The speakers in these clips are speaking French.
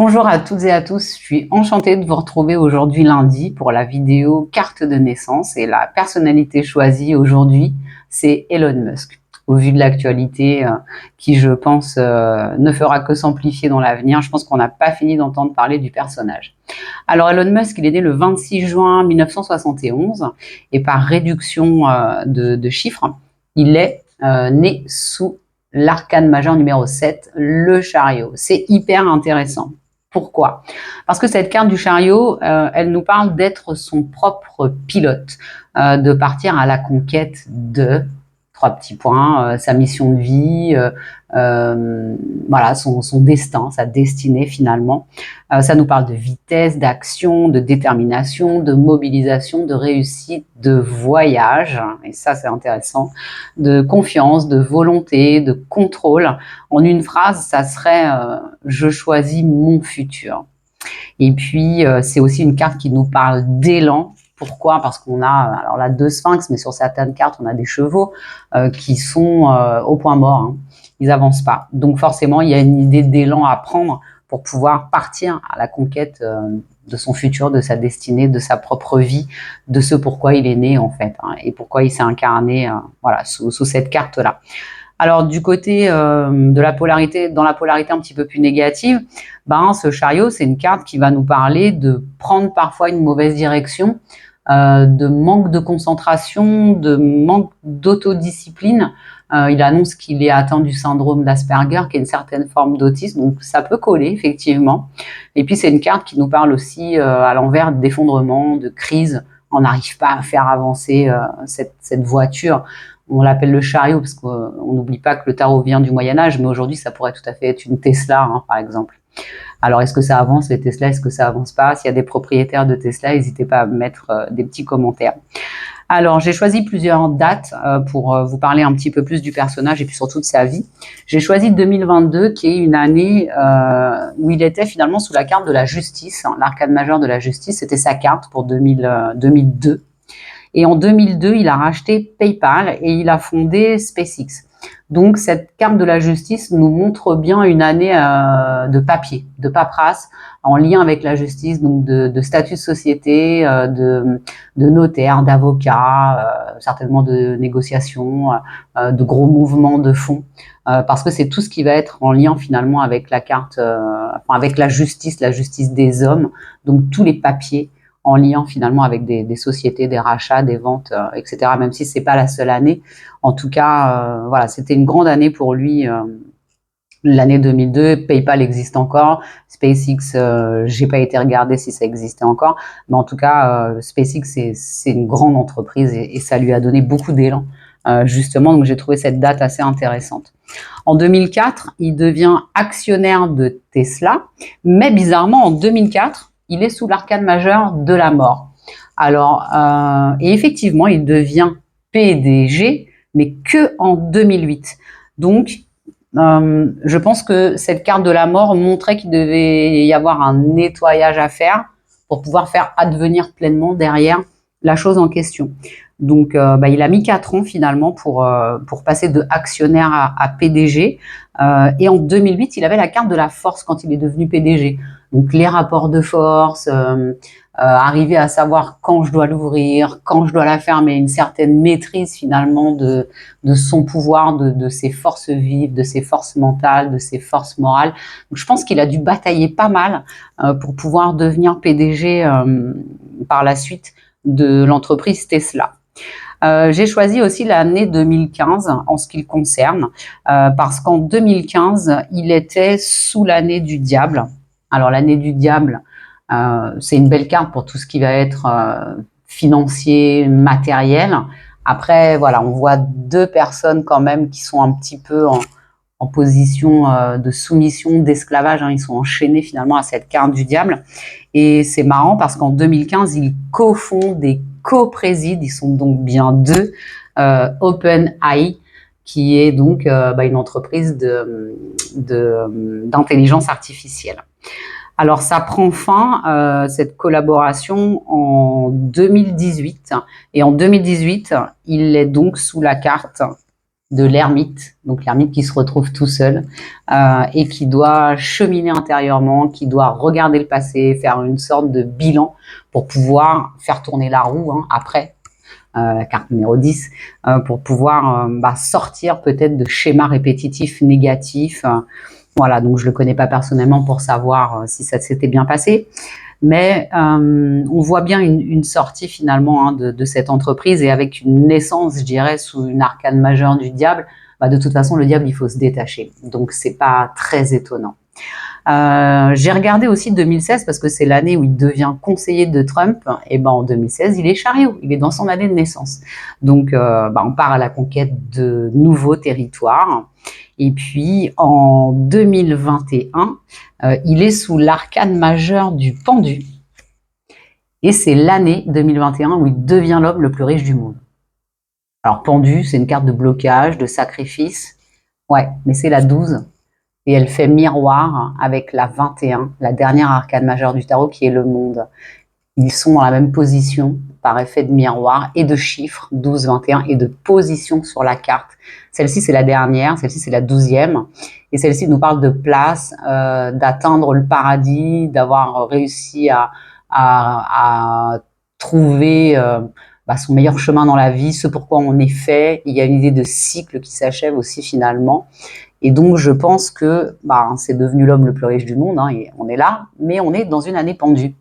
Bonjour à toutes et à tous, je suis enchantée de vous retrouver aujourd'hui lundi pour la vidéo carte de naissance et la personnalité choisie aujourd'hui, c'est Elon Musk. Au vu de l'actualité qui, je pense, ne fera que s'amplifier dans l'avenir, je pense qu'on n'a pas fini d'entendre parler du personnage. Alors Elon Musk, il est né le 26 juin 1971 et par réduction de chiffres, il est né sous l'arcane majeur numéro 7, le chariot. C'est hyper intéressant. Pourquoi? Parce que cette carte du chariot, elle nous parle d'être son propre pilote, de partir à la conquête de trois petits points, sa mission de vie, voilà, son destin, sa destinée finalement. Ça nous parle de vitesse, d'action, de détermination, de mobilisation, de réussite, de voyage, et ça c'est intéressant, de confiance, de volonté, de contrôle. En une phrase, ça serait je choisis mon futur. Et puis, c'est aussi une carte qui nous parle d'élan. Pourquoi? Parce qu'on a alors là deux sphinx, mais sur certaines cartes, on a des chevaux qui sont au point mort. Hein. Ils avancent pas. Donc forcément, il y a une idée d'élan à prendre pour pouvoir partir à la conquête de son futur, de sa destinée, de sa propre vie, de ce pourquoi il est né en fait, hein, et pourquoi il s'est incarné voilà, sous cette carte-là. Alors du côté de la polarité, dans la polarité un petit peu plus négative, ben, ce chariot, c'est une carte qui va nous parler de prendre parfois une mauvaise direction, de manque de concentration, de manque d'autodiscipline. Il annonce qu'il est atteint du syndrome d'Asperger, qui est une certaine forme d'autisme, donc ça peut coller effectivement. Et puis c'est une carte qui nous parle aussi à l'envers d'effondrement, de crise. On n'arrive pas à faire avancer cette voiture. On l'appelle le chariot parce qu'on n'oublie pas que le tarot vient du Moyen-Âge, mais aujourd'hui, ça pourrait tout à fait être une Tesla, hein, par exemple. Alors, est-ce que ça avance les Tesla? Est-ce que ça avance pas? S'il y a des propriétaires de Tesla, n'hésitez pas à mettre des petits commentaires. Alors, j'ai choisi plusieurs dates pour vous parler un petit peu plus du personnage et puis surtout de sa vie. J'ai choisi 2022, qui est une année où il était finalement sous la carte de la justice, hein, l'arcane majeure de la justice. C'était sa carte pour 2002. Et en 2002, il a racheté PayPal et il a fondé SpaceX. Donc, cette carte de la justice nous montre bien une année de papier, de paperasse, en lien avec la justice, donc de statut de société, de notaire, d'avocat, certainement de négociation, de gros mouvements de fonds, parce que c'est tout ce qui va être en lien finalement avec la carte, enfin, avec la justice des hommes, donc tous les papiers en lien finalement avec des sociétés, des rachats, des ventes, etc. Même si c'est pas la seule année. En tout cas, voilà, c'était une grande année pour lui. L'année 2002, PayPal existe encore. SpaceX, j'ai pas été regarder si ça existait encore, mais en tout cas, SpaceX c'est une grande entreprise et ça lui a donné beaucoup d'élan. Justement, donc j'ai trouvé cette date assez intéressante. En 2004, il devient actionnaire de Tesla, mais bizarrement, en 2004, il est sous l'arcane majeur de la mort. Alors, et effectivement, il devient PDG, mais que en 2008. Donc, je pense que cette carte de la mort montrait qu'il devait y avoir un nettoyage à faire pour pouvoir faire advenir pleinement derrière la chose en question. Donc, il a mis 4 ans finalement pour passer de actionnaire à PDG. Et en 2008, il avait la carte de la force quand il est devenu PDG. Donc, les rapports de force, arriver à savoir quand je dois l'ouvrir, quand je dois la fermer, une certaine maîtrise finalement de son pouvoir, de ses forces vives, de ses forces mentales, de ses forces morales. Donc, je pense qu'il a dû batailler pas mal pour pouvoir devenir PDG par la suite de l'entreprise Tesla. J'ai choisi aussi l'année 2015 en ce qui le concerne, parce qu'en 2015, il était sous l'année du diable. Alors l'année du diable, c'est une belle carte pour tout ce qui va être financier, matériel. Après, voilà, on voit deux personnes quand même qui sont un petit peu en position de soumission, d'esclavage. Hein. Ils sont enchaînés finalement à cette carte du diable. Et c'est marrant parce qu'en 2015, ils cofondent et co-président, ils sont donc bien deux, OpenAI, qui est donc une entreprise d'intelligence artificielle. Alors, ça prend fin, cette collaboration, en 2018. Et en 2018, il est donc sous la carte de l'ermite, donc l'ermite qui se retrouve tout seul et qui doit cheminer intérieurement, qui doit regarder le passé, faire une sorte de bilan pour pouvoir faire tourner la roue après, la carte numéro 10, pour pouvoir sortir peut-être de schémas répétitifs négatifs. Voilà, donc je le connais pas personnellement pour savoir si ça s'était bien passé. Mais on voit bien une sortie finalement de cette entreprise, et avec une naissance, je dirais, sous une arcane majeure du diable, de toute façon, le diable, il faut se détacher. Donc, c'est pas très étonnant. J'ai regardé aussi 2016 parce que c'est l'année où il devient conseiller de Trump. Et en 2016, il est chariot, il est dans son année de naissance. Donc, on part à la conquête de nouveaux territoires. Et puis, en 2021, il est sous l'arcane majeur du pendu. Et c'est l'année 2021 où il devient l'homme le plus riche du monde. Alors, pendu, c'est une carte de blocage, de sacrifice. Ouais, mais c'est la 12. Et elle fait miroir avec la 21, la dernière arcane majeure du tarot, qui est le monde. Ils sont dans la même position par effet de miroir et de chiffres, 12, 21, et de position sur la carte. Celle-ci, c'est la dernière, celle-ci, c'est la 12e. Et celle-ci nous parle de place, d'atteindre le paradis, d'avoir réussi à trouver son meilleur chemin dans la vie, ce pourquoi on est fait. Il y a une idée de cycle qui s'achève aussi finalement. Et donc, je pense que c'est devenu l'homme le plus riche du monde, et on est là, mais on est dans une année pendue.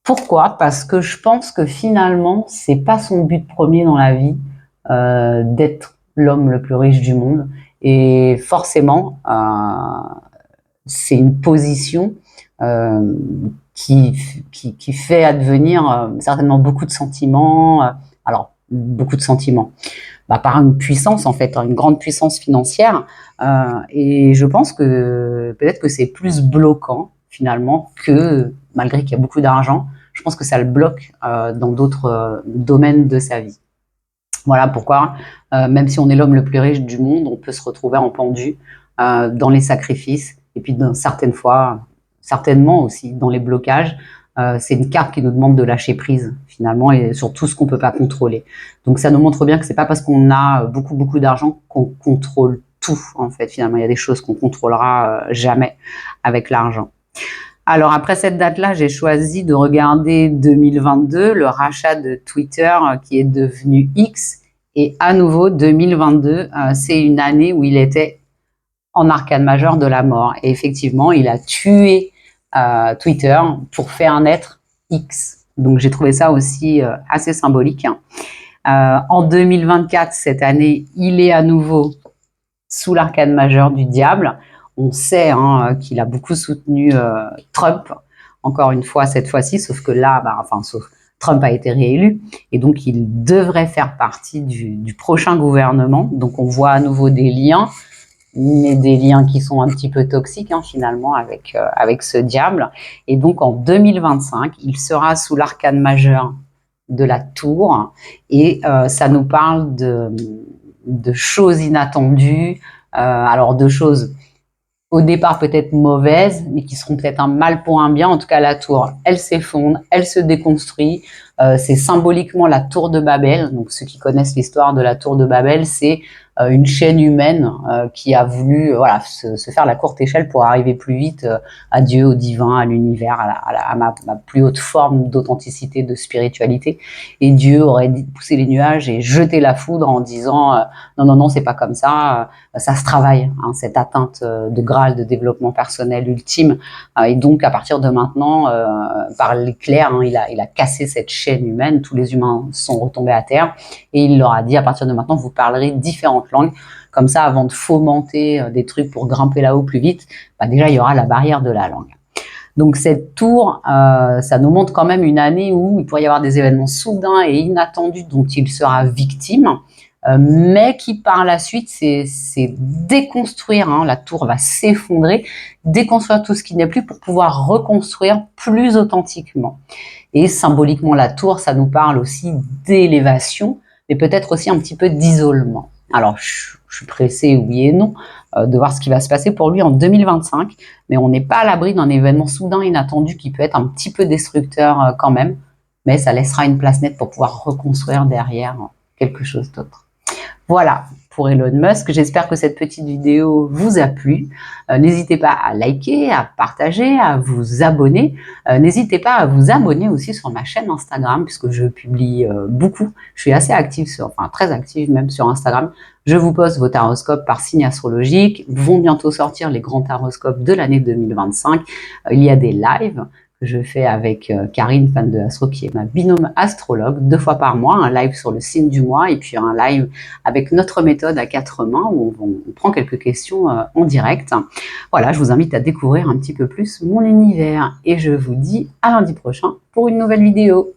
Pourquoi? Parce que je pense que finalement, c'est pas son but premier dans la vie d'être l'homme le plus riche du monde. Et forcément, c'est une position qui fait advenir certainement beaucoup de sentiments. Alors, beaucoup de sentiments. Par une puissance, en fait, une grande puissance financière. Et je pense que peut-être que c'est plus bloquant, finalement, que malgré qu'il y a beaucoup d'argent, je pense que ça le bloque dans d'autres domaines de sa vie. Voilà pourquoi, même si on est l'homme le plus riche du monde, on peut se retrouver en pendu dans les sacrifices, et puis certaines fois, certainement aussi dans les blocages. C'est une carte qui nous demande de lâcher prise finalement, et sur tout ce qu'on peut pas contrôler. Donc ça nous montre bien que c'est pas parce qu'on a beaucoup d'argent qu'on contrôle tout, en fait. Finalement, il y a des choses qu'on contrôlera jamais avec l'argent. Alors après cette date-là, j'ai choisi de regarder 2022, le rachat de Twitter qui est devenu X. Et à nouveau, 2022, c'est une année où il était en arcane majeure de la mort. Et effectivement, il a tué Twitter pour faire naître X. Donc j'ai trouvé ça aussi assez symbolique. En 2024, cette année, il est à nouveau sous l'arcane majeure du diable. On sait qu'il a beaucoup soutenu Trump, encore une fois cette fois-ci, sauf que là, Trump a été réélu, et donc il devrait faire partie du prochain gouvernement. Donc on voit à nouveau des liens, mais des liens qui sont un petit peu toxiques finalement avec ce diable. Et donc en 2025, il sera sous l'arcane majeur de la tour, et ça nous parle de choses inattendues, alors de choses au départ peut-être mauvaises, mais qui seront peut-être un mal pour un bien. En tout cas, la tour, elle s'effondre, elle se déconstruit. C'est symboliquement la tour de Babel. Donc ceux qui connaissent l'histoire de la tour de Babel, c'est une chaîne humaine qui a voulu se faire la courte échelle pour arriver plus vite à Dieu, au divin, à l'univers, à ma plus haute forme d'authenticité, de spiritualité. Et Dieu aurait poussé les nuages et jeté la foudre en disant non, c'est pas comme ça, ça se travaille, cette atteinte de Graal, de développement personnel ultime. Et donc à partir de maintenant, par l'éclair, il a cassé cette chaîne humaine, tous les humains sont retombés à terre, et il leur a dit à partir de maintenant, vous parlerez différentes langues. Comme ça, avant de fomenter des trucs pour grimper là-haut plus vite, déjà il y aura la barrière de la langue. Donc cette tour, ça nous montre quand même une année où il pourrait y avoir des événements soudains et inattendus dont il sera victime, mais qui par la suite, c'est déconstruire, la tour va s'effondrer, déconstruire tout ce qui n'est plus pour pouvoir reconstruire plus authentiquement. Et symboliquement, la tour, ça nous parle aussi d'élévation, mais peut-être aussi un petit peu d'isolement. Alors, je suis pressée, oui et non, de voir ce qui va se passer pour lui en 2025, mais on n'est pas à l'abri d'un événement soudain inattendu qui peut être un petit peu destructeur quand même, mais ça laissera une place nette pour pouvoir reconstruire derrière quelque chose d'autre. Voilà, pour Elon Musk. J'espère que cette petite vidéo vous a plu. N'hésitez pas à liker, à partager, à vous abonner. N'hésitez pas à vous abonner aussi sur ma chaîne Instagram puisque je publie beaucoup. Je suis assez active enfin très active même sur Instagram. Je vous poste vos taroscopes par signe astrologique. Vont bientôt sortir les grands taroscopes de l'année 2025. Il y a des lives que je fais avec Karine, fan de Astro, qui est ma binôme astrologue, 2 fois par mois, un live sur le signe du mois et puis un live avec notre méthode à 4 mains où on prend quelques questions en direct. Voilà, je vous invite à découvrir un petit peu plus mon univers et je vous dis à lundi prochain pour une nouvelle vidéo.